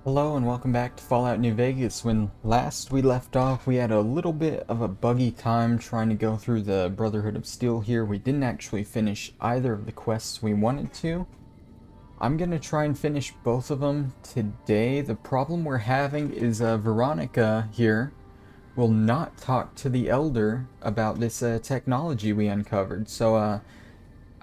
Hello and welcome back to Fallout New Vegas. When last we left off, we had a little bit of a buggy time trying to go through the Brotherhood of Steel here. We didn't actually finish either of the quests we wanted to. I'm gonna try and finish both of them today. The problem we're having is Veronica here will not talk to the Elder about this technology we uncovered.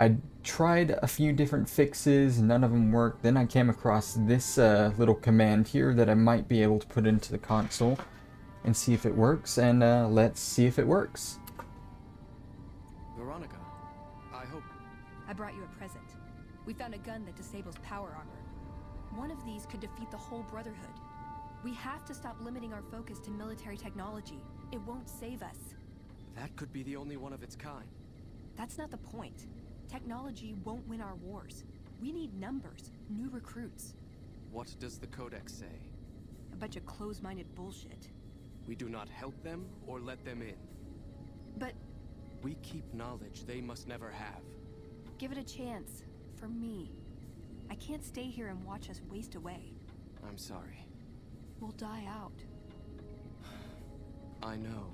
I tried a few different fixes, none of them worked. Then I came across this little command here that I might be able to put into the console and see if it works, and let's see if it works. Veronica, I hope... I brought you a present. We found a gun that disables power armor. One of these could defeat the whole Brotherhood. We have to stop limiting our focus to military technology. It won't save us. That could be the only one of its kind. That's not the point. Technology won't win our wars. We need numbers, new recruits. What does the Codex say? A bunch of closed-minded bullshit. We do not help them or let them in. But We keep knowledge they must never have. give it a chance. For me. I can't stay here and watch us waste away. I'm sorry. We'll die out. I know.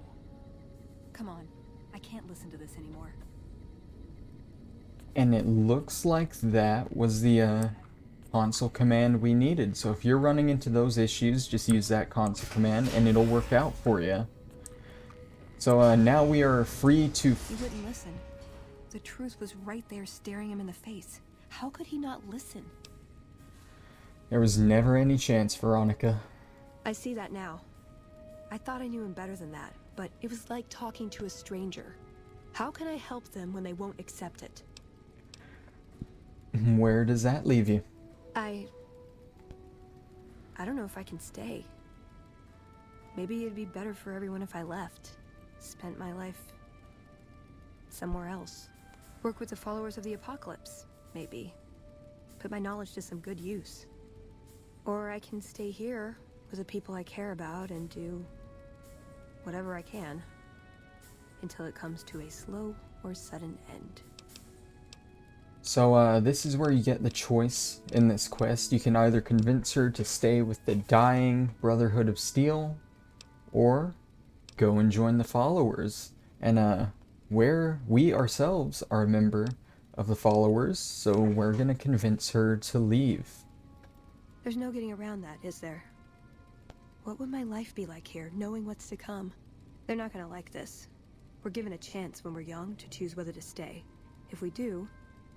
Come on. I can't listen to this anymore. And it looks like that was the console command we needed. So if you're running into those issues, just use that console command and it'll work out for you. So now we are free to... He wouldn't listen. The truth was right there staring him in the face. How could he not listen? There was never any chance, Veronica. I see that now. I thought I knew him better than that, but it was like talking to a stranger. How can I help them when they won't accept it? Where does that leave you? I don't know if I can stay. Maybe it'd be better for everyone if I left. Spent my life somewhere else. Work with the followers of the apocalypse, maybe. Put my knowledge to some good use. Or I can stay here with the people I care about and do whatever I can until it comes to a slow or sudden end. So this is where you get the choice in this quest. You can either convince her to stay with the dying Brotherhood of Steel, or go and join the followers. And where we ourselves are a member of the followers, so we're gonna convince her to leave. There's no getting around that, is there? What would my life be like here, knowing what's to come? They're not gonna like this. We're given a chance when we're young to choose whether to stay. If we do,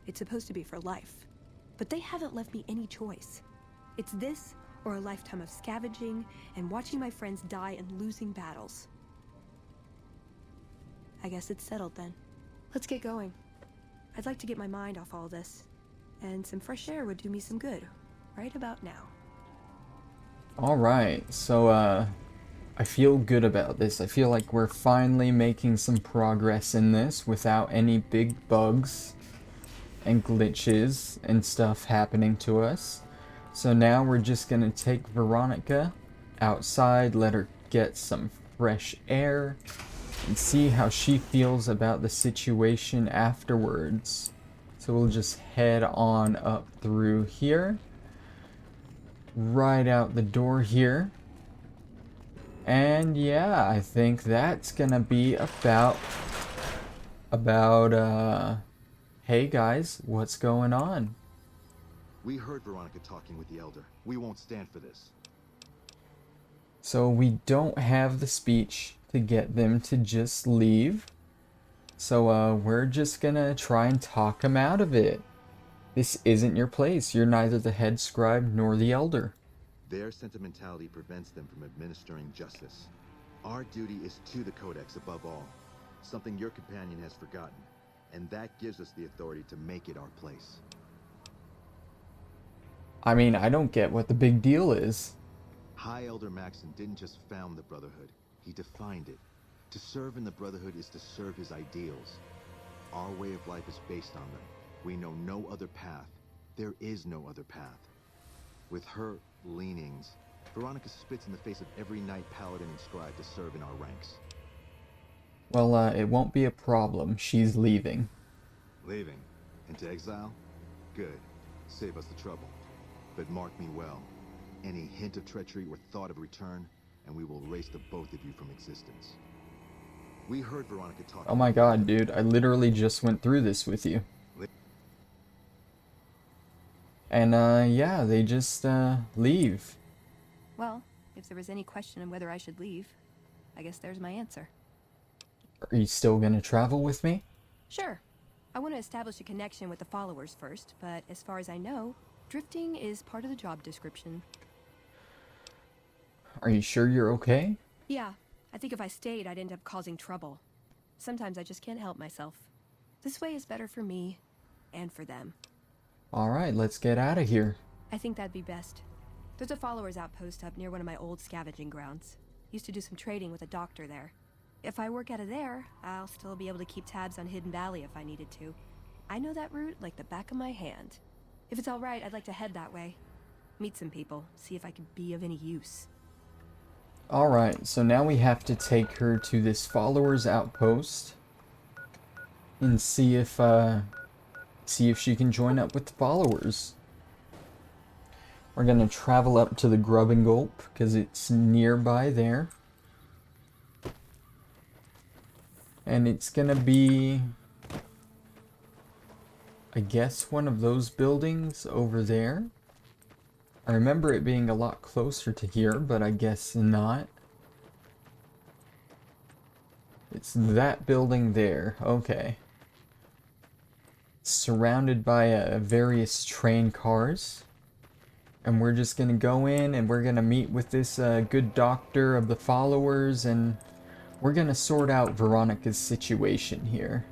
it's supposed to be for life. But they haven't left me any choice. It's this or a lifetime of scavenging and watching my friends die and losing battles. I guess it's settled then. Let's get going. I'd like to get my mind off all this. And some fresh air would do me some good, right about now. Alright, so I feel good about this. I feel like we're finally making some progress in this without any big bugs and glitches and stuff happening to us. So now we're just gonna take Veronica outside, let her get some fresh air, and see how she feels about the situation afterwards. So we'll just head on up through here, right out the door here. And yeah, I think that's gonna be about hey guys, what's going on? We heard Veronica talking with the Elder. We won't stand for this. So we don't have the speech to get them to just leave. So we're just gonna try and talk them out of it. This isn't your place. You're neither the head scribe nor the Elder. Their sentimentality prevents them from administering justice. Our duty is to the Codex above all, something your companion has forgotten, and that gives us the authority to make it our place. I mean, I don't get what the big deal is. High Elder Maxon didn't just found the Brotherhood, he defined it. To serve in the Brotherhood is to serve his ideals. Our way of life is based on them. We know no other path. There is no other path. With her leanings, Veronica spits in the face of every knight, paladin, and scribe to serve in our ranks. Well, it won't be a problem. She's leaving. Leaving? Into exile? Good. Save us the trouble. But mark me well. Any hint of treachery or thought of return, and we will erase the both of you from existence. We heard Veronica talk. Oh my god, dude, I literally just went through this with you. And, yeah, they just, leave. Well, if there was any question of whether I should leave, I guess there's my answer. Are you still gonna travel with me? Sure. I want to establish a connection with the followers first, but as far as I know, drifting is part of the job description. Are you sure you're okay? Yeah, I think if I stayed, I'd end up causing trouble. Sometimes I just can't help myself. This way is better for me, and for them. Alright, let's get out of here. I think that'd be best. There's a followers outpost up near one of my old scavenging grounds. Used to do some trading with a doctor there. If I work out of there, I'll still be able to keep tabs on Hidden Valley if I needed to. I know that route like the back of my hand. If it's alright, I'd like to head that way. Meet some people, see if I could be of any use. Alright, so now we have to take her to this followers outpost and see if she can join up with the followers. We're gonna travel up to the Grub and Gulp because it's nearby there. And it's gonna be, I guess, one of those buildings over there. I remember it being a lot closer to here, but I guess not. It's that building there. Okay. It's surrounded by various train cars. And we're just gonna go in and we're gonna meet with this good doctor of the followers, and we're gonna sort out Veronica's situation here.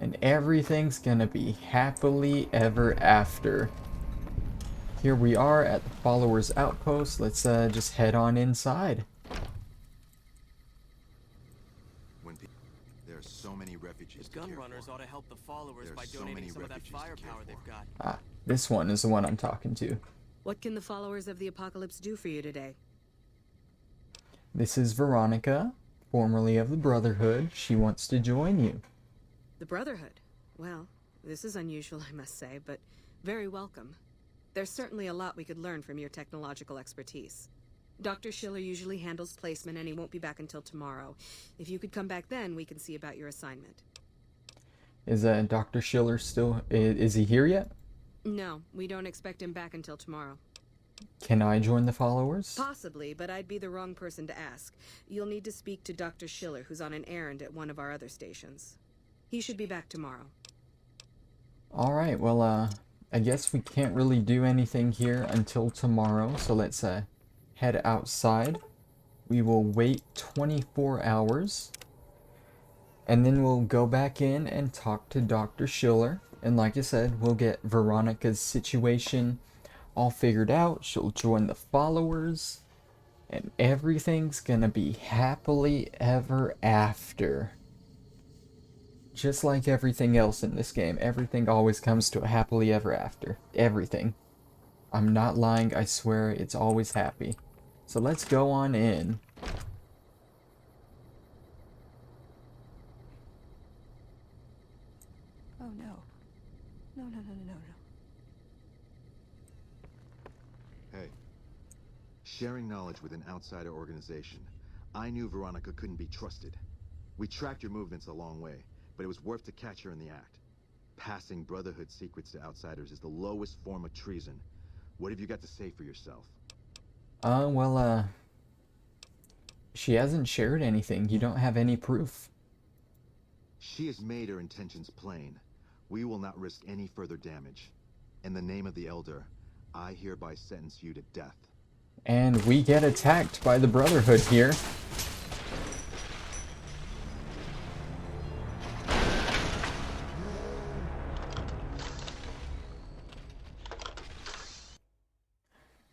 And everything's gonna be happily ever after. Here we are at the followers outpost. Let's just head on inside. There are so many refugees. The gun runners ought to help the followers by donating some of that firepower they've got. Ah, this one is the one I'm talking to. What can the followers of the apocalypse do for you today? This is Veronica, formerly of the Brotherhood. She wants to join you. The Brotherhood? Well, this is unusual, I must say, but very welcome. There's certainly a lot we could learn from your technological expertise. Dr. Schiller usually handles placement, and he won't be back until tomorrow. If you could come back then, we can see about your assignment. Is Dr. Schiller still... Is he here yet? No, we don't expect him back until tomorrow. Can I join the followers? Possibly, but I'd be the wrong person to ask. You'll need to speak to Dr. Schiller, who's on an errand at one of our other stations. He should be back tomorrow. Alright, well, I guess we can't really do anything here until tomorrow, so let's head outside. We will wait 24 hours, and then we'll go back in and talk to Dr. Schiller. And like I said, we'll get Veronica's situation all figured out. She'll join the followers, and everything's gonna be happily ever after. Just like everything else in this game, everything always comes to a happily ever after. Everything. I'm not lying, I swear, it's always happy. So let's go on in. Oh no. No, no, no, no, no, no. Hey. Sharing knowledge with an outsider organization. I knew Veronica couldn't be trusted. We tracked your movements a long way, but it was worth to catch her in the act. Passing Brotherhood secrets to outsiders is the lowest form of treason. What have you got to say for yourself? She hasn't shared anything. You don't have any proof. She has made her intentions plain. We will not risk any further damage. In the name of the Elder, I hereby sentence you to death. And we get attacked by the Brotherhood here.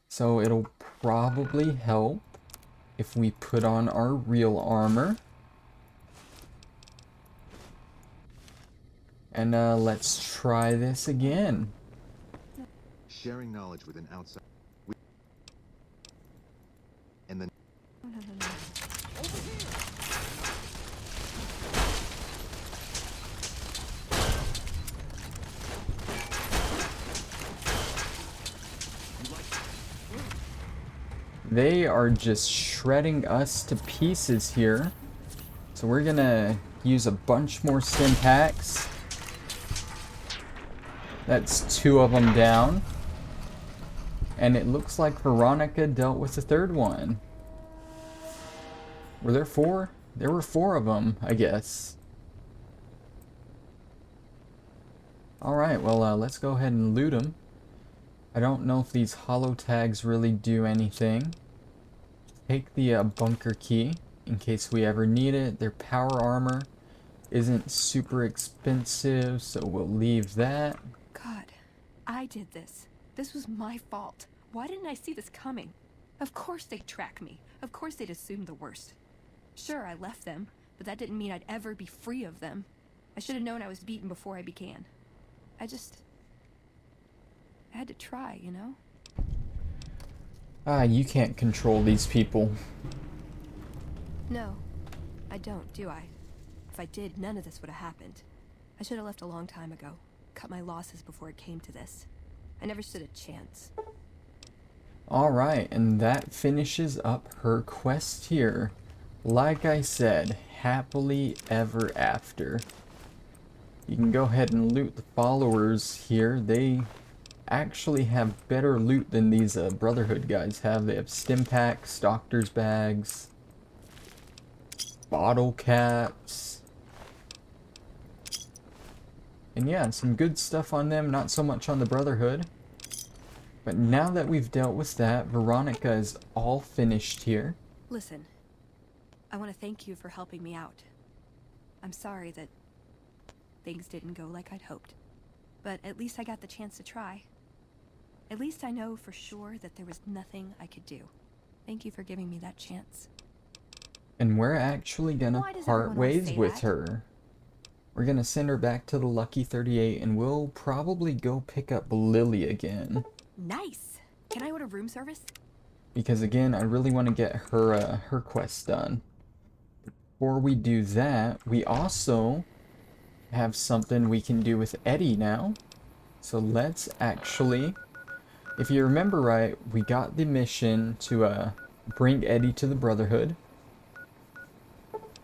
So it'll probably help if we put on our real armor. And let's try this again. Sharing knowledge with an outsider. And then No, no, no, no. They are just shredding us to pieces here. So we're gonna use a bunch more stim packs. That's 2 of them down. And it looks like Veronica dealt with the 3rd one. Were there 4? There were 4 of them, I guess. Alright, well, let's go ahead and loot them. I don't know if these holo tags really do anything. Take the bunker key in case we ever need it. Their power armor isn't super expensive, so we'll leave that. God, I did this. This was my fault. Why didn't I see this coming? Of course they'd track me. Of course they'd assume the worst. Sure, I left them, but that didn't mean I'd ever be free of them. I should have known I was beaten before I began. I had to try, you know? Ah, you can't control these people. No, I don't, do I? If I did, none of this would have happened. I should have left a long time ago. Cut my losses before it came to this. I never stood a chance. Alright, and that finishes up her quest here. Like I said, happily ever after. You can go ahead and loot the followers here. They actually have better loot than these Brotherhood guys have. They have stim packs, doctor's bags, bottle caps. And yeah, some good stuff on them, not so much on the Brotherhood. But now that we've dealt with that, Veronica is all finished here. Listen, I want to thank you for helping me out. I'm sorry that things didn't go like I'd hoped. But at least I got the chance to try. At least I know for sure that there was nothing I could do. Thank you for giving me that chance. And we're actually gonna Why does part everyone always ways say with that? her. We're gonna send her back to the Lucky 38 and we'll probably go pick up Lily again. Nice! Can I order room service? Because again, I really want to get her her quest done. Before we do that, we also have something we can do with Eddie now. So let's actually, if you remember right, we got the mission to bring Eddie to the Brotherhood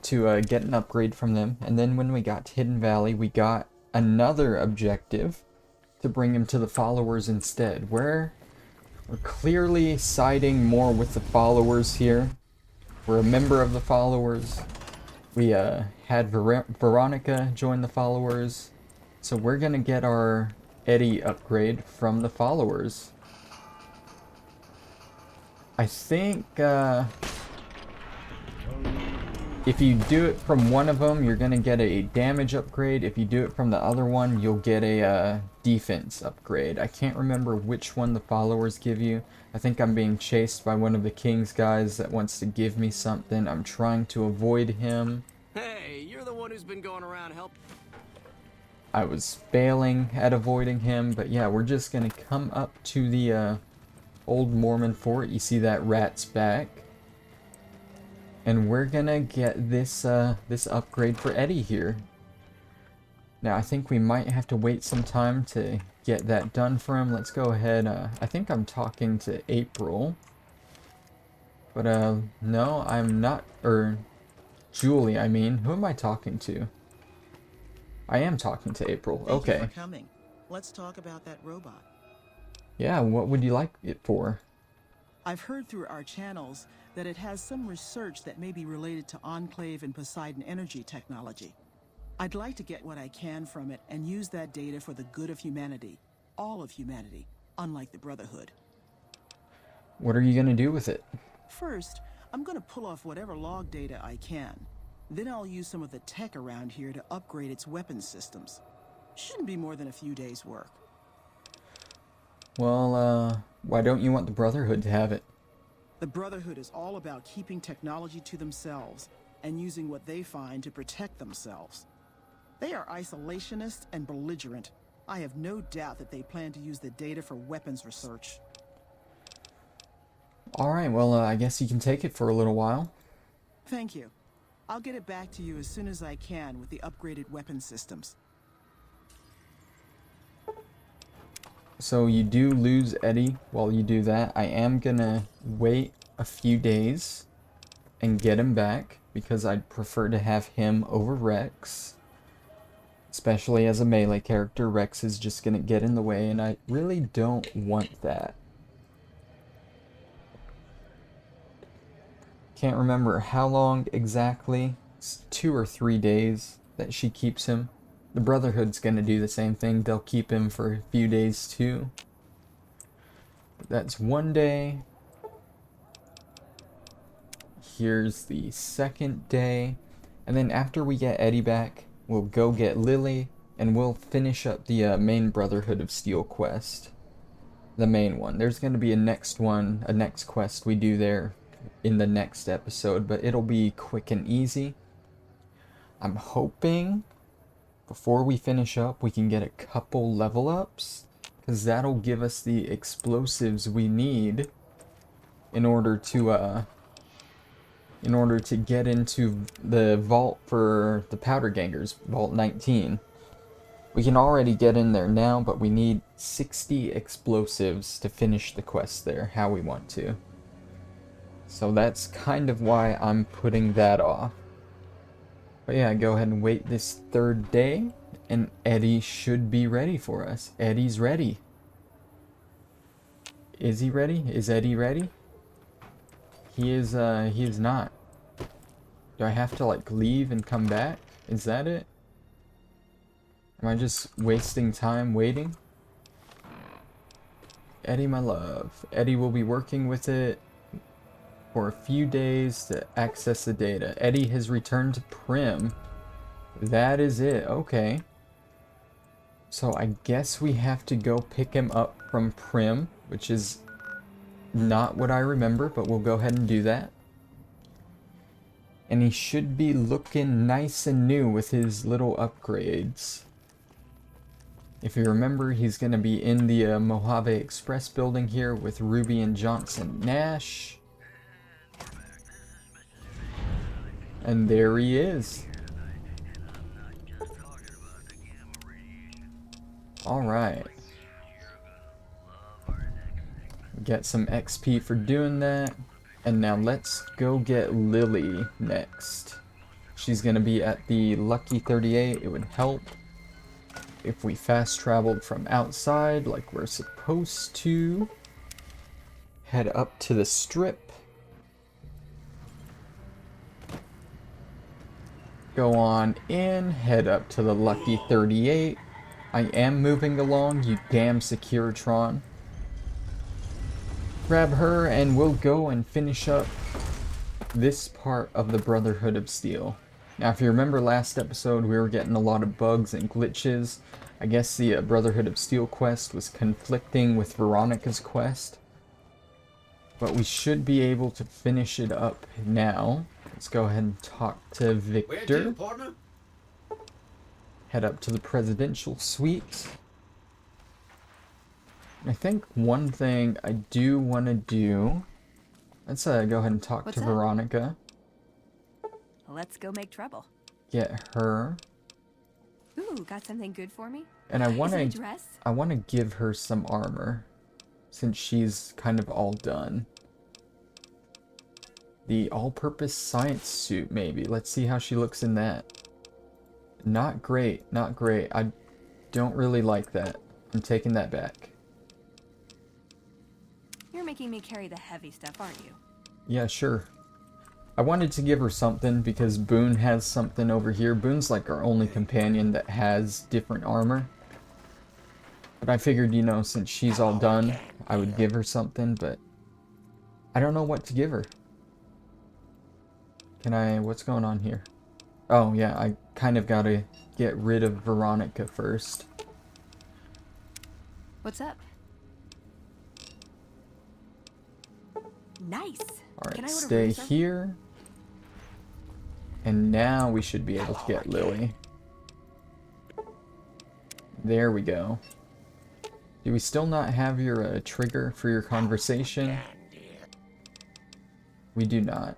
to get an upgrade from them. And then when we got to Hidden Valley, we got another objective to bring him to the followers instead. We're clearly siding more with the followers here. We're a member of the followers. We had Veronica join the followers. So we're gonna get our Eddie upgrade from the followers. I think if you do it from one of them, you're gonna get a damage upgrade. If you do it from the other one, you'll get a defense upgrade. I can't remember which one the followers give you. I think I'm being chased by one of the King's guys that wants to give me something. I'm trying to avoid him. Hey, you're the one who's been going around helping. I was failing at avoiding him, but yeah, we're just gonna come up to the old Mormon fort. You see that rat's back. And we're gonna get this this upgrade for Eddie here. Now I think we might have to wait some time to get that done for him. Let's go ahead. I think I'm talking to April. But no, I'm not, or Julie, I mean. Who am I talking to? I am talking to April. Okay. Thank you for coming. Let's talk about that robot. Yeah, what would you like it for? I've heard through our channels that it has some research that may be related to Enclave and Poseidon energy technology. I'd like to get what I can from it and use that data for the good of humanity. All of humanity, unlike the Brotherhood. What are you gonna do with it? First, I'm gonna pull off whatever log data I can. Then I'll use some of the tech around here to upgrade its weapons systems. Shouldn't be more than a few days' work. Well, why don't you want the Brotherhood to have it? The Brotherhood is all about keeping technology to themselves and using what they find to protect themselves. They are isolationist and belligerent. I have no doubt that they plan to use the data for weapons research. Alright, well, I guess you can take it for a little while. Thank you. I'll get it back to you as soon as I can with the upgraded weapon systems. So you do lose Eddie while you do that. I am gonna wait a few days and get him back, because I'd prefer to have him over Rex. Especially as a melee character, Rex is just gonna get in the way, and I really don't want that. Can't remember how long exactly. It's 2 or 3 days that she keeps him. The Brotherhood's gonna do the same thing. They'll keep him for a few days too. That's 1 day. Here's the 2nd day. And then after we get Eddie back, we'll go get Lily, and we'll finish up the main Brotherhood of Steel quest. The main one. There's going to be a next quest we do there in the next episode, but it'll be quick and easy. I'm hoping before we finish up, we can get a couple level ups, because that'll give us the explosives we need in order to get into the vault for the powder gangers, Vault 19. We can already get in there now, but we need 60 explosives to finish the quest there, how we want to. So that's kind of why I'm putting that off. But yeah, go ahead and wait this 3rd day, and Eddie should be ready for us. Eddie's ready. Is he ready? Is Eddie ready? He is not. Do I have to like leave and come back? Is that it? Am I just wasting time waiting? Eddie, my love. Eddie will be working with it for a few days to access the data. Eddie has returned to Prim. That is it. Okay. So I guess we have to go pick him up from Prim, which is not what I remember, but we'll go ahead and do that. And he should be looking nice and new with his little upgrades. If you remember, he's going to be in the Mojave Express building here with Ruby and Johnson Nash. And there he is. Alright. Get some XP for doing that. And now let's go get Lily next. She's going to be at the Lucky 38. It would help if we fast traveled from outside like we're supposed to. Head up to the strip. Go on in, head up to the Lucky 38. I am moving along, you damn Securitron. Grab her and we'll go and finish up this part of the Brotherhood of Steel. Now if you remember last episode, we were getting a lot of bugs and glitches. I guess the Brotherhood of Steel quest was conflicting with Veronica's quest. But we should be able to finish it up now. Let's go ahead and talk to Victor. Where to, partner? Head up to the presidential suite. I think one thing I do want to do... Let's go ahead and talk What's to up? Veronica. Let's go make trouble. Get her. Ooh, got something good for me? And I want Is it a to dress? give her some armor, since she's kind of all done. The all-purpose science suit, maybe. Let's see how she looks in that. Not great, not great. I don't really like that. I'm taking that back. You're making me carry the heavy stuff, aren't you? Yeah, sure. I wanted to give her something because Boone has something over here. Boone's like our only companion that has different armor. But I figured, you know, since she's all done, I would give her something, but I don't know what to give her. What's going on here? Oh yeah, I kind of gotta get rid of Veronica first. What's up? Nice. Can I Alright, order stay room service? here. And now we should be able to get Lily. There we go. Do we still not have your trigger for your conversation? We do not.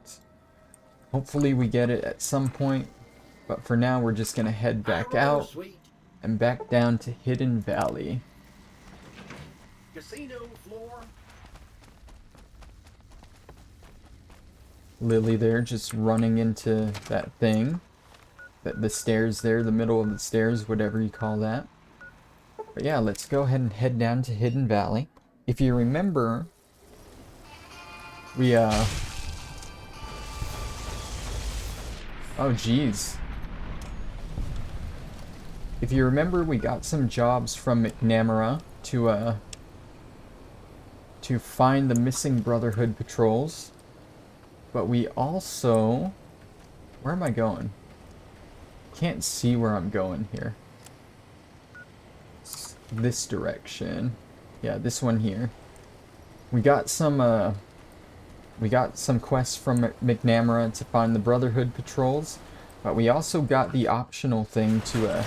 Hopefully we get it at some point. But for now we're just gonna head back out Sweet. and back down to Hidden Valley. Casino floor. Lily there just running into that thing. The stairs there, the middle of the stairs, whatever you call that. But yeah, let's go ahead and head down to Hidden Valley. If you remember, we, oh geez. If you remember, we got some jobs from McNamara to find the missing Brotherhood patrols. But we also... Where am I going? Can't see where I'm going here. It's this direction. Yeah, this one here. We got some quests from McNamara to find the Brotherhood patrols, but we also got the optional thing to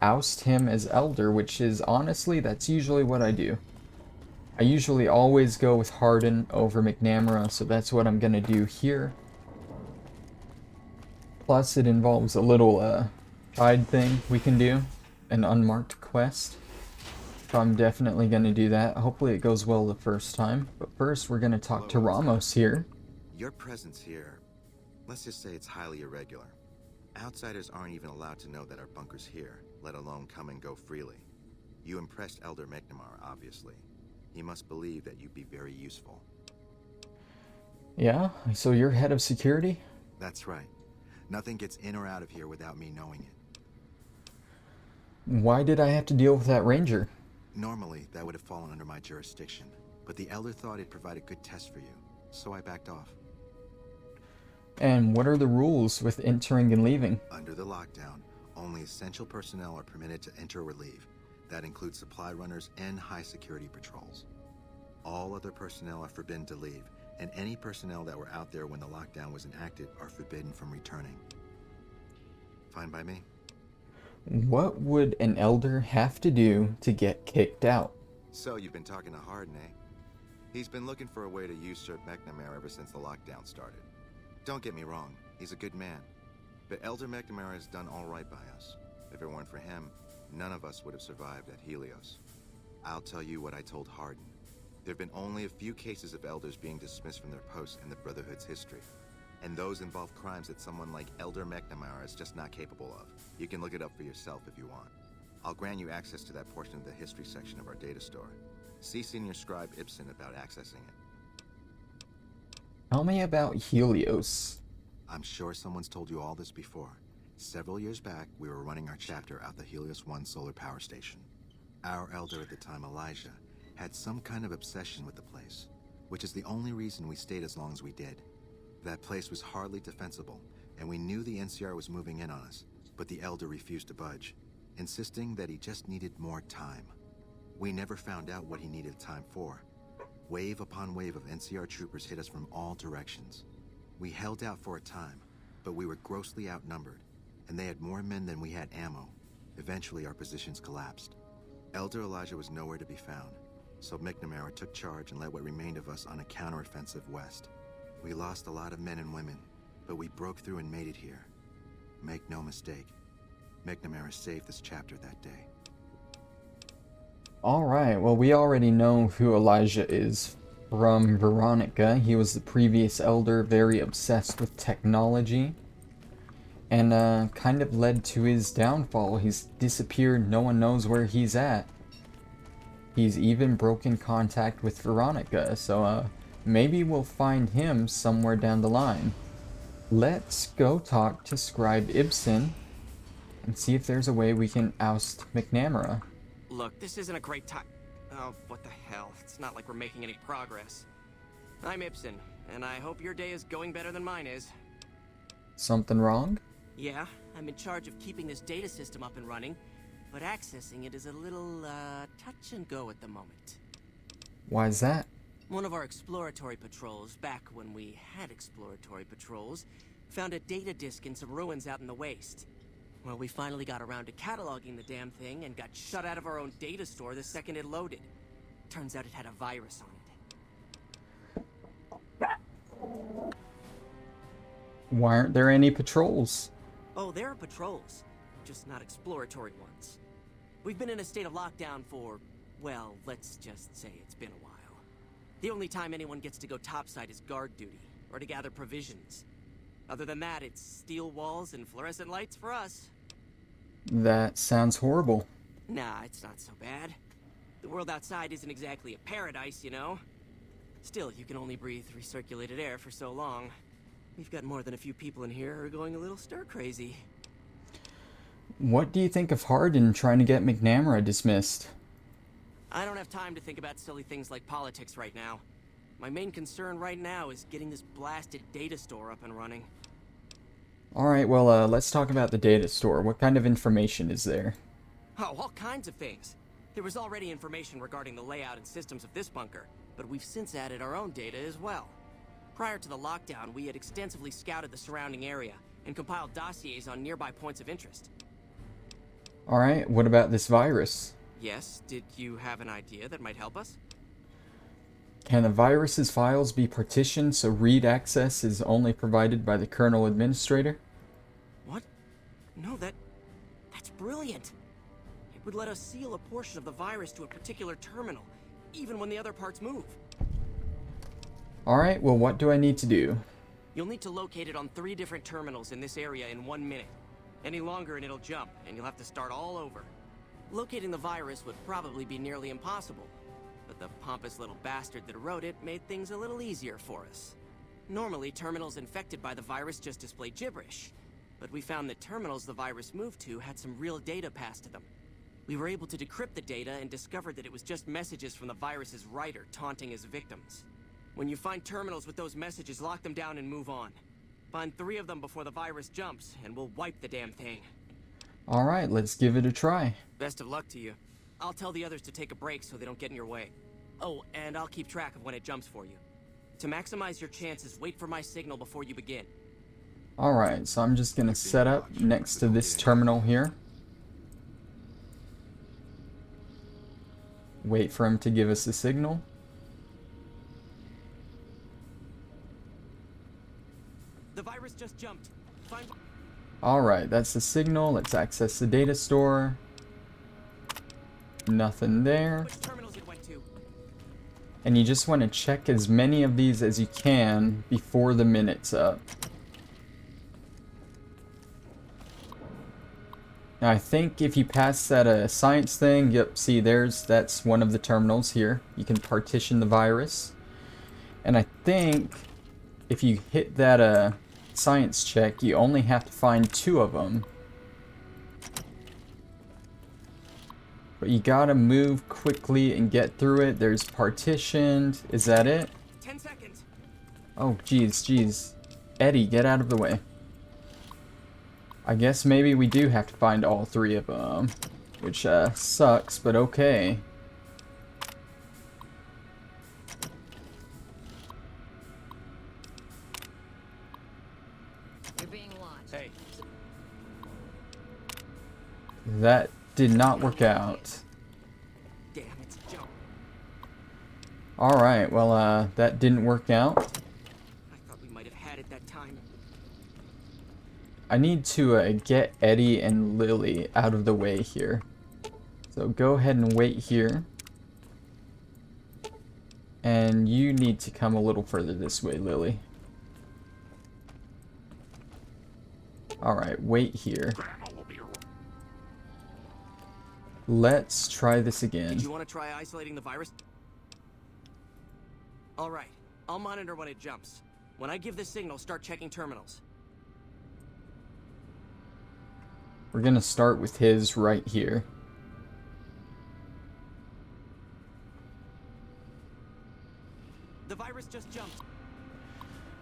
oust him as Elder, which is honestly, that's usually what I do. I usually always go with Hardin over McNamara, so that's what I'm gonna do here. Plus, it involves a little side thing we can do, an unmarked quest. So I'm definitely gonna do that. Hopefully it goes well the first time. But first, we're gonna talk to Ramos here. Your presence here, let's just say it's highly irregular. Outsiders aren't even allowed to know that our bunker's here, let alone come and go freely. You impressed Elder McNamara, obviously. He must believe that you'd be very useful. Yeah? So you're head of security? That's right. Nothing gets in or out of here without me knowing it. Why did I have to deal with that ranger? Normally, that would have fallen under my jurisdiction, but the Elder thought it'd provide a good test for you, so I backed off. And what are the rules with entering and leaving? Under the lockdown, only essential personnel are permitted to enter or leave. That includes supply runners and high security patrols. All other personnel are forbidden to leave, and any personnel that were out there when the lockdown was enacted are forbidden from returning. Fine by me? What would an Elder have to do to get kicked out? So you've been talking to Hardin, eh? He's been looking for a way to usurp McNamara ever since the lockdown started. Don't get me wrong, he's a good man. But Elder McNamara has done all right by us. If it weren't for him, none of us would have survived at Helios. I'll tell you what I told Hardin. There have been only a few cases of Elders being dismissed from their posts in the Brotherhood's history. And those involve crimes that someone like Elder McNamara is just not capable of. You can look it up for yourself if you want. I'll grant you access to that portion of the history section of our data store. See Senior Scribe Ibsen about accessing it. Tell me about Helios. I'm sure someone's told you all this before. Several years back, we were running our chapter out the Helios 1 solar power station. Our Elder at the time, Elijah, had some kind of obsession with the place, which is the only reason we stayed as long as we did. That place was hardly defensible, and we knew the NCR was moving in on us, but the Elder refused to budge, insisting that he just needed more time. We never found out what he needed time for. Wave upon wave of NCR troopers hit us from all directions. We held out for a time, but we were grossly outnumbered, and they had more men than we had ammo. Eventually, our positions collapsed. Elder Elijah was nowhere to be found, so McNamara took charge and led what remained of us on a counteroffensive west. We lost a lot of men and women, but we broke through and made it here. Make no mistake, McNamara saved this chapter that day. Alright, well we already know who Elijah is from Veronica. He was the previous Elder, very obsessed with technology, and kind of led to his downfall. He's disappeared, no one knows where he's at. He's even broken contact with Veronica, so maybe we'll find him somewhere down the line. Let's go talk to Scribe Ibsen and see if there's a way we can oust McNamara. Look, this isn't a great time. Oh, what the hell? It's not like we're making any progress. I'm Ibsen, and I hope your day is going better than mine is. Something wrong? Yeah, I'm in charge of keeping this data system up and running, but accessing it is a little, touch and go at the moment. Why's that? One of our exploratory patrols, back when we had exploratory patrols, found a data disk in some ruins out in the waste. Well, we finally got around to cataloging the damn thing and got shut out of our own data store the second it loaded. Turns out it had a virus on it. Why aren't there any patrols? Oh, there are patrols, just not exploratory ones. We've been in a state of lockdown for, well, let's just say it's been a while. The only time anyone gets to go topside is guard duty. or to gather provisions. Other than that, it's steel walls and fluorescent lights for us. That sounds horrible. Nah, it's not so bad. The world outside isn't exactly a paradise, you know? Still, you can only breathe recirculated air for so long. We've got more than a few people in here who are going a little stir-crazy. What do you think of Hardin trying to get McNamara dismissed? I don't have time to think about silly things like politics right now. My main concern right now is getting this blasted data store up and running. Alright, well, let's talk about the data store. What kind of information is there? Oh, all kinds of things. There was already information regarding the layout and systems of this bunker, but we've since added our own data as well. Prior to the lockdown, we had extensively scouted the surrounding area and compiled dossiers on nearby points of interest. Alright, what about this virus? Yes, did you have an idea that might help us? Can the virus's files be partitioned so read access is only provided by the kernel administrator? What? No, that's brilliant. It would let us seal a portion of the virus to a particular terminal, even when the other parts move. Alright, well, what do I need to do? You'll need to locate it on 3 different terminals in this area in 1 minute. Any longer and it'll jump, and you'll have to start all over. Locating the virus would probably be nearly impossible, but the pompous little bastard that wrote it made things a little easier for us. Normally, terminals infected by the virus just display gibberish, but we found that terminals the virus moved to had some real data passed to them. We were able to decrypt the data and discovered that it was just messages from the virus's writer taunting his victims. When you find terminals with those messages, lock them down and move on. Find 3 of them before the virus jumps, and we'll wipe the damn thing. Alright, let's give it a try. Best of luck to you. I'll tell the others to take a break so they don't get in your way. Oh, and I'll keep track of when it jumps for you. To maximize your chances, wait for my signal before you begin. Alright, so I'm just gonna set up next to this terminal here. Wait for him to give us a signal. The virus just jumped. Find... Alright, that's the signal. Let's access the data store. Nothing there. Which terminals it went to. And you just want to check as many of these as you can before the minute's up. Now I think if you pass that science thing, yep, see that's one of the terminals here. You can partition the virus. And I think if you hit that science check, you only have to find 2 of them. But you gotta move quickly and get through it. There's partitioned. Is that it? 10 seconds. Oh, jeez. Eddie, get out of the way. I guess maybe we do have to find all 3 of them. Which, sucks, but okay. You're being watched. Hey. That did not work out. Damn, it's a jump. Alright, well, that didn't work out. I thought we might have had it that time. I need to get Eddie and Lily out of the way here. So go ahead and wait here. And you need to come a little further this way, Lily. Alright, wait here. Let's try this again. Do you want to try isolating the virus? Alright, I'll monitor when it jumps. When I give the signal, start checking terminals. We're gonna start with his right here. The virus just jumped.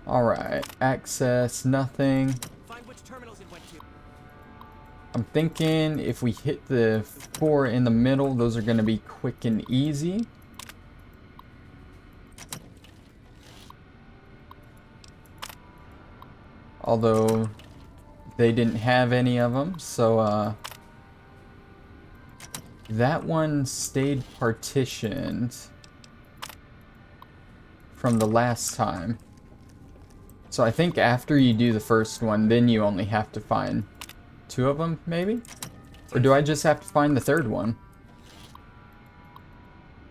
Alright, access, nothing. Find which terminals it went to. I'm thinking if we hit the 4 in the middle, those are gonna be quick and easy. Although they didn't have any of them, so that one stayed partitioned from the last time. So I think after you do the first one, then you only have to find 2 of them, maybe? Or do I just have to find the 3rd one?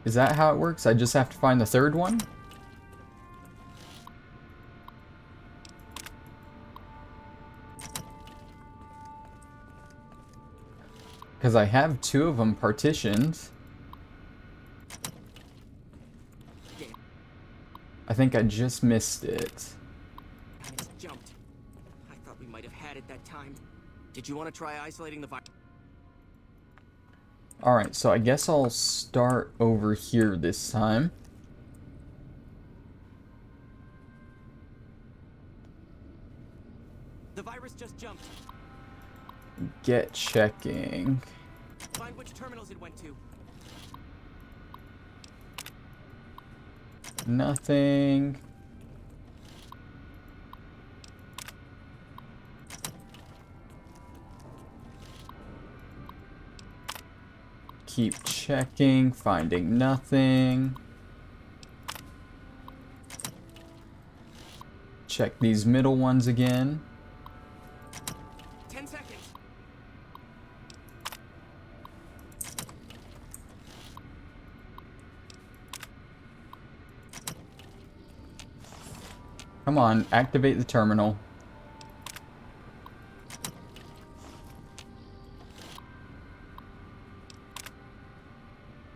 Is that how it works? I just have to find the 3rd one? because I have 2 of them partitioned. I think I just missed it. It's jumped. I thought we might have had it that time. Did you want to try isolating the virus? Alright, so I guess I'll start over here this time. The virus just jumped. Get checking. Find which terminals it went to. Nothing. Keep checking, finding nothing. Check these middle ones again. 10 seconds. Come on, activate the terminal.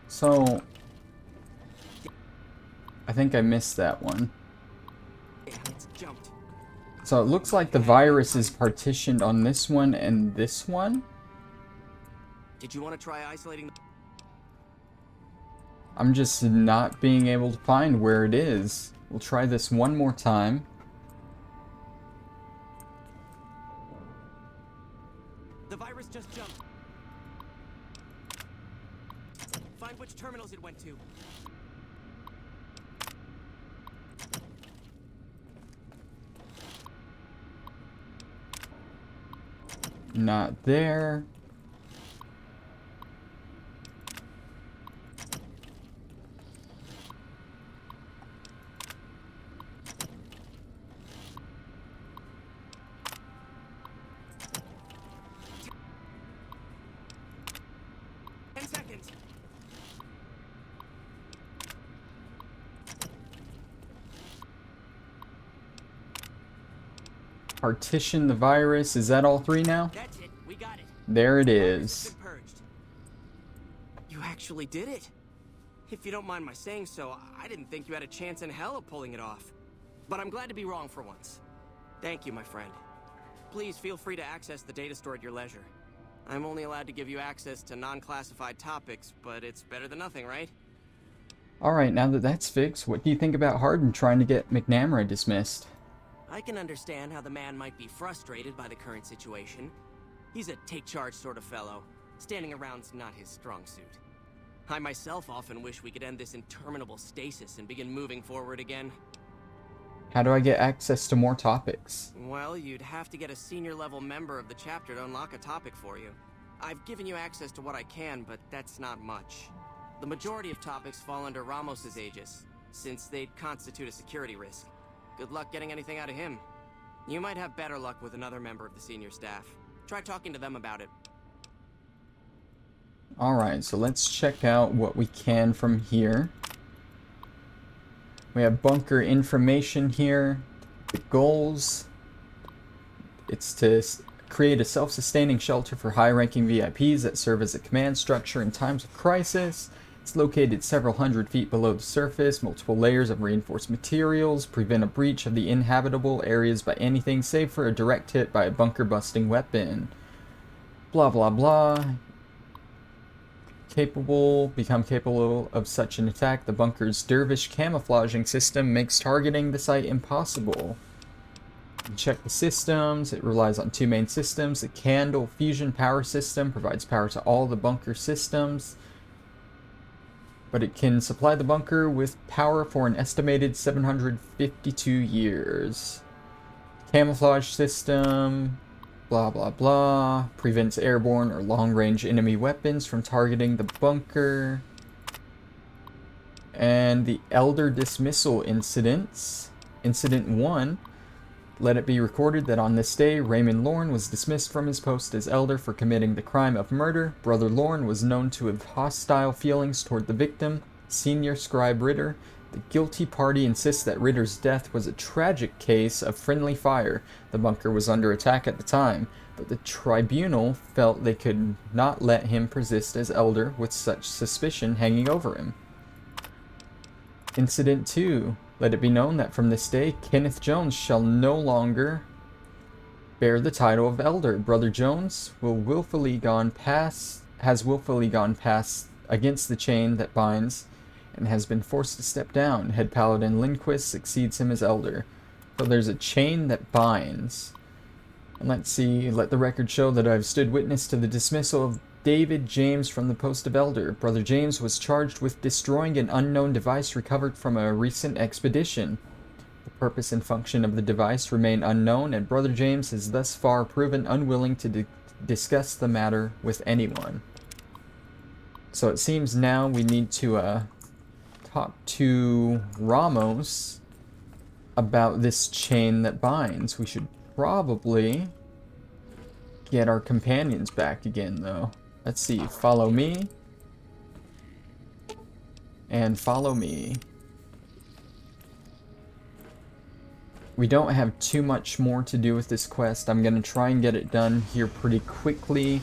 So, I think I missed that one. Damn, it's jumped. So it looks like the virus is partitioned on this one and this one. Did you want to try isolating the... I'm just not being able to find where it is. We'll try this one more time. The virus just jumped. Find which terminals it went to. Not there. Partition the virus. Is that all 3 now? That's it. We got it. There it The virus has is. been purged. You actually did it. If you don't mind my saying so, I didn't think you had a chance in hell of pulling it off. But I'm glad to be wrong for once. Thank you, my friend. Please feel free to access the data store at your leisure. I'm only allowed to give you access to non-classified topics, but it's better than nothing, right? Alright, now that that's fixed, what do you think about Hardin trying to get McNamara dismissed? I can understand how the man might be frustrated by the current situation. He's a take-charge sort of fellow. Standing around's not his strong suit. I myself often wish we could end this interminable stasis and begin moving forward again. How do I get access to more topics? Well, you'd have to get a senior-level member of the chapter to unlock a topic for you. I've given you access to what I can, but that's not much. The majority of topics fall under Ramos's aegis, since they'd constitute a security risk. Good luck getting anything out of him. You might have better luck with another member of the senior staff. Try talking to them about it. Alright, so let's check out what we can from here. We have bunker information here. The goals. It's to create a self-sustaining shelter for high-ranking VIPs that serve as a command structure in times of crisis. It's located several hundred feet below the surface, multiple layers of reinforced materials, prevent a breach of the inhabitable areas by anything save for a direct hit by a bunker-busting weapon. Blah blah blah. Become capable of such an attack. The bunker's dervish camouflaging system makes targeting the site impossible. Check the systems. It relies on 2 main systems. The Candle fusion power system provides power to all the bunker systems, but it can supply the bunker with power for an estimated 752 years. Camouflage system, blah blah blah, prevents airborne or long-range enemy weapons from targeting the bunker. And the Elder Dismissal Incidents. Incident 1. Let it be recorded that on this day, Raymond Lorne was dismissed from his post as Elder for committing the crime of murder. Brother Lorne was known to have hostile feelings toward the victim, Senior Scribe Ritter, The guilty party insists that Ritter's death was a tragic case of friendly fire. The bunker was under attack at the time, but the tribunal felt they could not let him persist as elder with such suspicion hanging over him. Incident 2. Let it be known that from this day, Kenneth Jones shall no longer bear the title of elder. Brother Jones has willfully gone past against the chain that binds and has been forced to step down. Head Paladin Lindquist succeeds him as elder. So there's a chain that binds. And let's see, let the record show that I've stood witness to the dismissal of David James from the post of elder. Brother James was charged with destroying an unknown device recovered from a recent expedition. The purpose and function of the device remain unknown, and Brother James has thus far proven unwilling to discuss the matter with anyone. So it seems now we need to talk to Ramos about this chain that binds. We should probably get our companions back again, though. Let's see. Follow me. And follow me. We don't have too much more to do with this quest. I'm going to try and get it done here pretty quickly.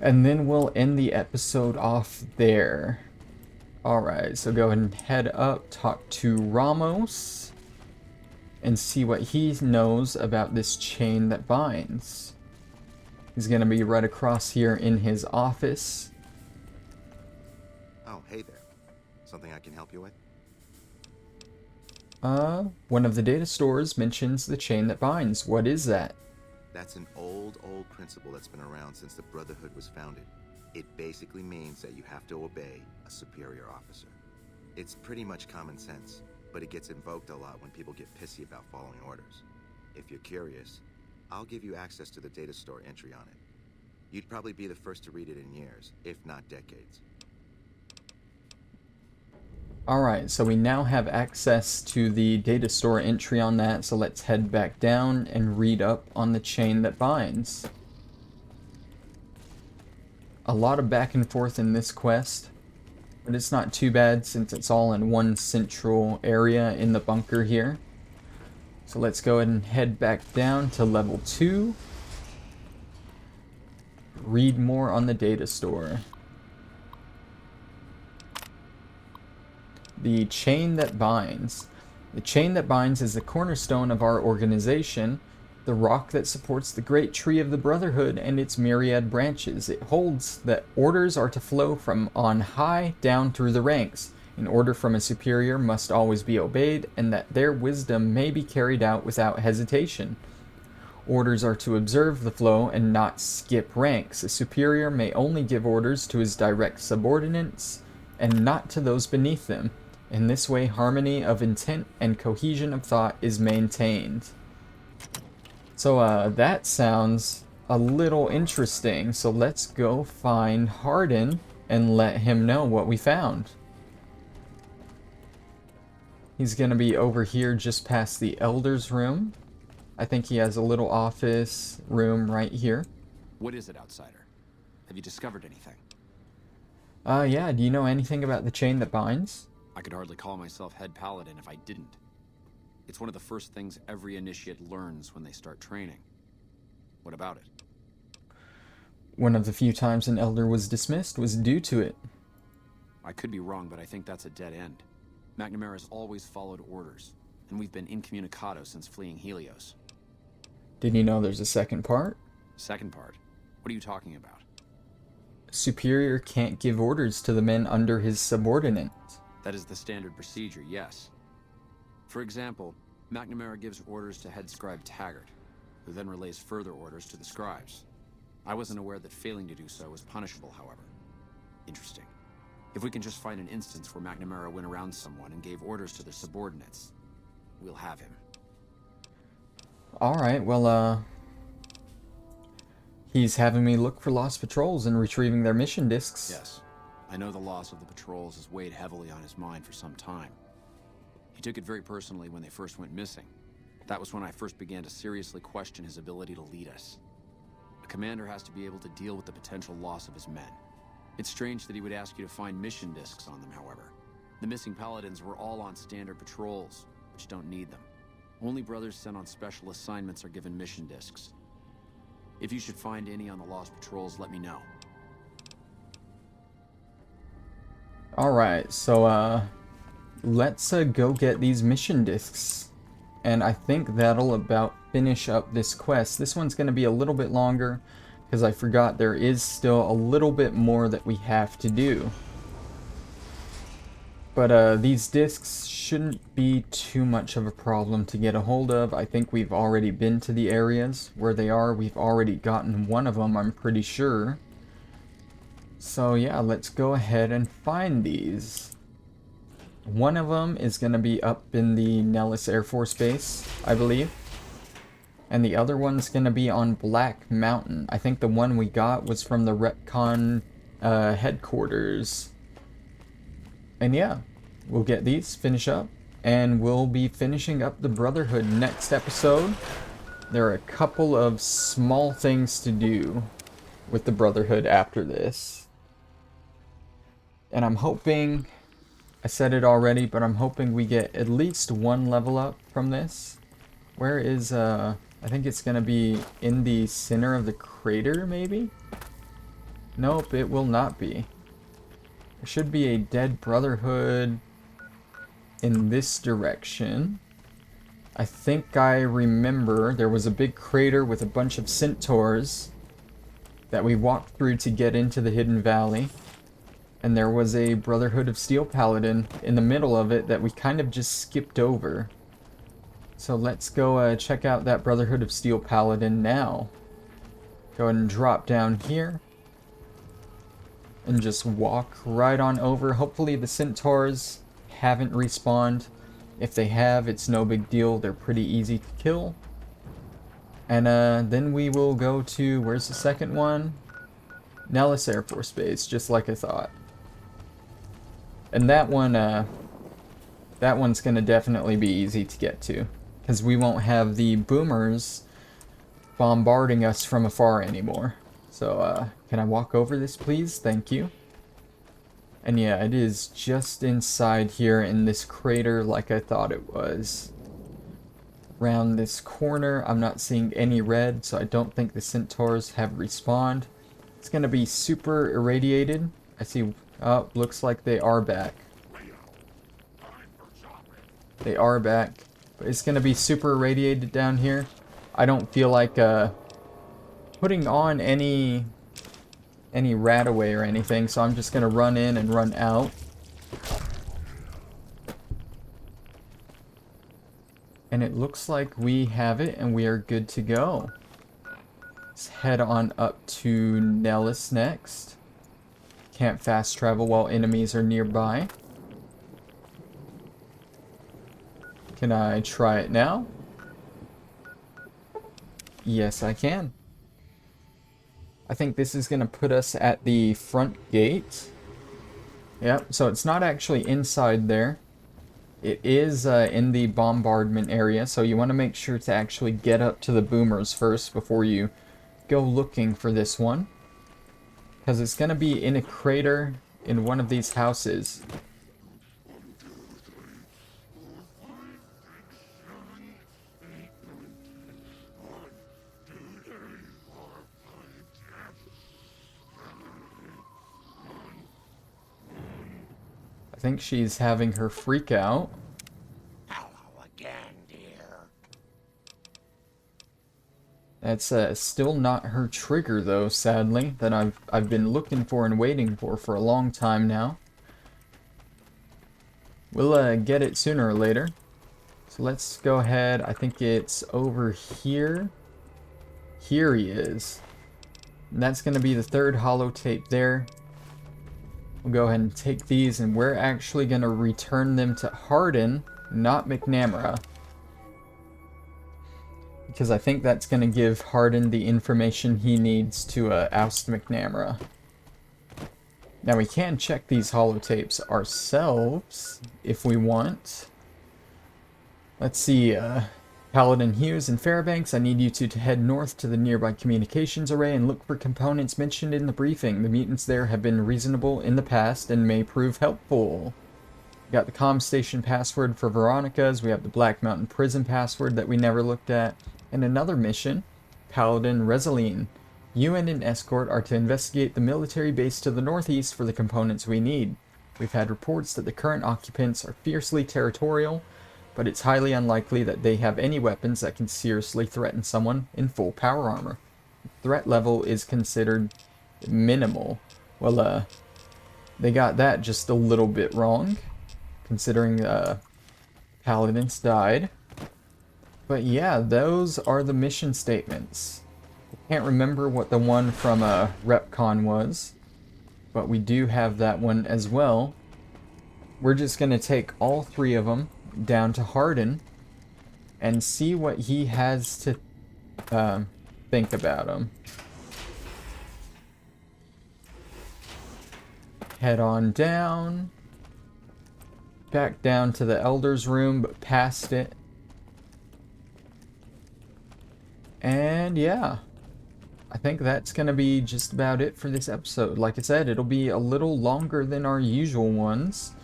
And then we'll end the episode off there. Alright, so go ahead and head up, talk to Ramos, and see what he knows about this chain that binds. He's going to be right across here in his office. Oh, hey there. Something I can help you with? One of the data stores mentions the chain that binds. What is that? That's an old principle that's been around since the Brotherhood was founded. It basically means that you have to obey a superior officer. It's pretty much common sense, but it gets invoked a lot when people get pissy about following orders. If you're curious, I'll give you access to the data store entry on it. You'd probably be the first to read it in years, if not decades. Alright, so we now have access to the data store entry on that, so let's head back down and read up on the chain that binds. A lot of back and forth in this quest, but it's not too bad since it's all in one central area in the bunker here. So let's go ahead and head back down to level 2. Read more on the data store. The chain that binds. The chain that binds is the cornerstone of our organization, the rock that supports the great tree of the Brotherhood and its myriad branches. It holds that orders are to flow from on high down through the ranks. An order from a superior must always be obeyed, and that their wisdom may be carried out without hesitation. Orders are to observe the flow and not skip ranks. A superior may only give orders to his direct subordinates and not to those beneath them. In this way, harmony of intent and cohesion of thought is maintained. So that sounds a little interesting. So let's go find Hardin and let him know what we found. He's going to be over here just past the Elder's room. I think he has a little office room right here. What is it, outsider? Have you discovered anything? Yeah, do you know anything about the chain that binds? I could hardly call myself head paladin if I didn't. It's one of the first things every initiate learns when they start training. What about it? One of the few times an elder was dismissed was due to it. I could be wrong, but I think that's a dead end. McNamara's always followed orders, and we've been incommunicado since fleeing Helios. Did you know there's a second part? Second part? What are you talking about? Superior can't give orders to the men under his subordinate. That is the standard procedure, yes. For example, McNamara gives orders to head scribe Taggart, who then relays further orders to the scribes. I wasn't aware that failing to do so was punishable, however. Interesting. If we can just find an instance where McNamara went around someone and gave orders to their subordinates, we'll have him. Alright, well, he's having me look for lost patrols and retrieving their mission discs. Yes. I know the loss of the patrols has weighed heavily on his mind for some time. He took it very personally when they first went missing. That was when I first began to seriously question his ability to lead us. A commander has to be able to deal with the potential loss of his men. It's strange that he would ask you to find mission discs on them, however. The missing paladins were all on standard patrols, which don't need them. Only brothers sent on special assignments are given mission discs. If you should find any on the lost patrols, let me know. Alright, so let's go get these mission discs. And I think that'll about finish up this quest. This one's going to be a little bit longer because I forgot there is still a little bit more that we have to do. But these discs shouldn't be too much of a problem to get a hold of. I think we've already been to the areas where they are. We've already gotten one of them, I'm pretty sure. So yeah, let's go ahead and find these. One of them is going to be up in the Nellis Air Force Base, I believe. And the other one's going to be on Black Mountain. I think the one we got was from the Retcon headquarters. And yeah, we'll get these, finish up, and we'll be finishing up the Brotherhood next episode. There are a couple of small things to do with the Brotherhood after this. And I'm hoping, I said it already, but I'm hoping we get at least one level up from this. Where is, I think it's going to be in the center of the crater, maybe? Nope, it will not be. There should be a dead Brotherhood in this direction. I think I remember there was a big crater with a bunch of centaurs that we walked through to get into the Hidden Valley. And there was a Brotherhood of Steel Paladin in the middle of it that we kind of just skipped over. So let's go check out that Brotherhood of Steel Paladin now. Go ahead and drop down here. And just walk right on over. Hopefully the centaurs haven't respawned. If they have, it's no big deal. They're pretty easy to kill. And then we will go to, where's the second one? Nellis Air Force Base, just like I thought. And that one's gonna definitely be easy to get to, because we won't have the boomers bombarding us from afar anymore. So, can I walk over this, please? Thank you. And yeah, it is just inside here in this crater like I thought it was. Around this corner, I'm not seeing any red, so I don't think the centaurs have respawned. It's gonna be super irradiated. I see, oh, looks like they are back. They are back. But it's gonna be super irradiated down here. I don't feel like, putting on any rat away or anything, so I'm just gonna run in and run out. And it looks like we have it and we are good to go. Let's head on up to Nellis next. Can't fast travel while enemies are nearby. Can I try it now? Yes, I can. I think this is going to put us at the front gate. Yep, so it's not actually inside there. It is in the bombardment area, so you want to make sure to actually get up to the boomers first before you go looking for this one. Because it's going to be in a crater in one of these houses. I think she's having her freak out. Hello again, dear. That's still not her trigger though, sadly, that I've been looking for and waiting for a long time now. We'll get it sooner or later. So let's go ahead. I think it's over here. Here he is. And that's going to be the third holotape there. We'll go ahead and take these, and we're actually going to return them to Hardin, not McNamara. Because I think that's going to give Hardin the information he needs to oust McNamara. Now we can check these holotapes ourselves, if we want. Let's see, Paladin Hughes and Fairbanks, I need you two to head north to the nearby communications array and look for components mentioned in the briefing. The mutants there have been reasonable in the past and may prove helpful. We got the comm station password for Veronica's. We have the Black Mountain prison password that we never looked at. And another mission, Paladin Resaline. You and an escort are to investigate the military base to the northeast for the components we need. We've had reports that the current occupants are fiercely territorial, but it's highly unlikely that they have any weapons that can seriously threaten someone in full power armor. Threat level is considered minimal. Well, they got that just a little bit wrong, considering Paladins died. But yeah, those are the mission statements. I can't remember what the one from RepCon was, but we do have that one as well. We're just going to take all three of them down to Hardin and see what he has to think about them. Head on down. Back down to the Elder's room, but past it. And yeah, I think that's going to be just about it for this episode. Like I said, it'll be a little longer than our usual ones.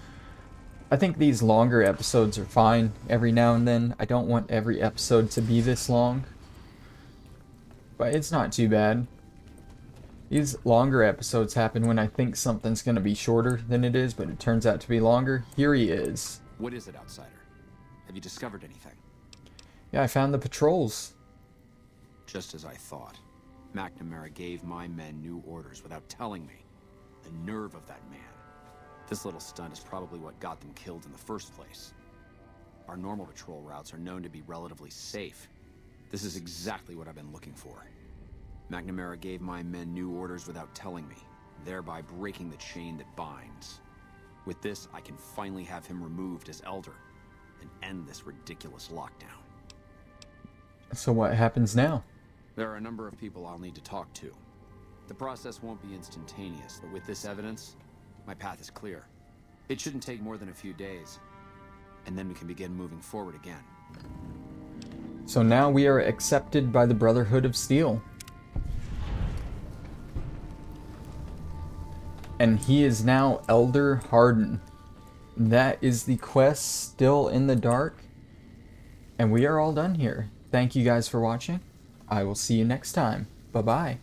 I think these longer episodes are fine every now and then. I don't want every episode to be this long, but it's not too bad. These longer episodes happen when I think something's going to be shorter than it is, but it turns out to be longer. Here he is. What is it, Outsider? Have you discovered anything? Yeah, I found the patrols. Just as I thought. McNamara gave my men new orders without telling me. The nerve of that man. This little stunt is probably what got them killed in the first place. Our normal patrol routes are known to be relatively safe. This is exactly what I've been looking for. McNamara gave my men new orders without telling me, thereby breaking the chain that binds. With this, I can finally have him removed as Elder, and end this ridiculous lockdown. So what happens now? There are a number of people I'll need to talk to. The process won't be instantaneous, but with this evidence, my path is clear. It shouldn't take more than a few days, and then we can begin moving forward again. So now we are accepted by the Brotherhood of Steel. And he is now Elder Hardin. That is the quest still in the dark. And we are all done here. Thank you guys for watching. I will see you next time. Bye-bye.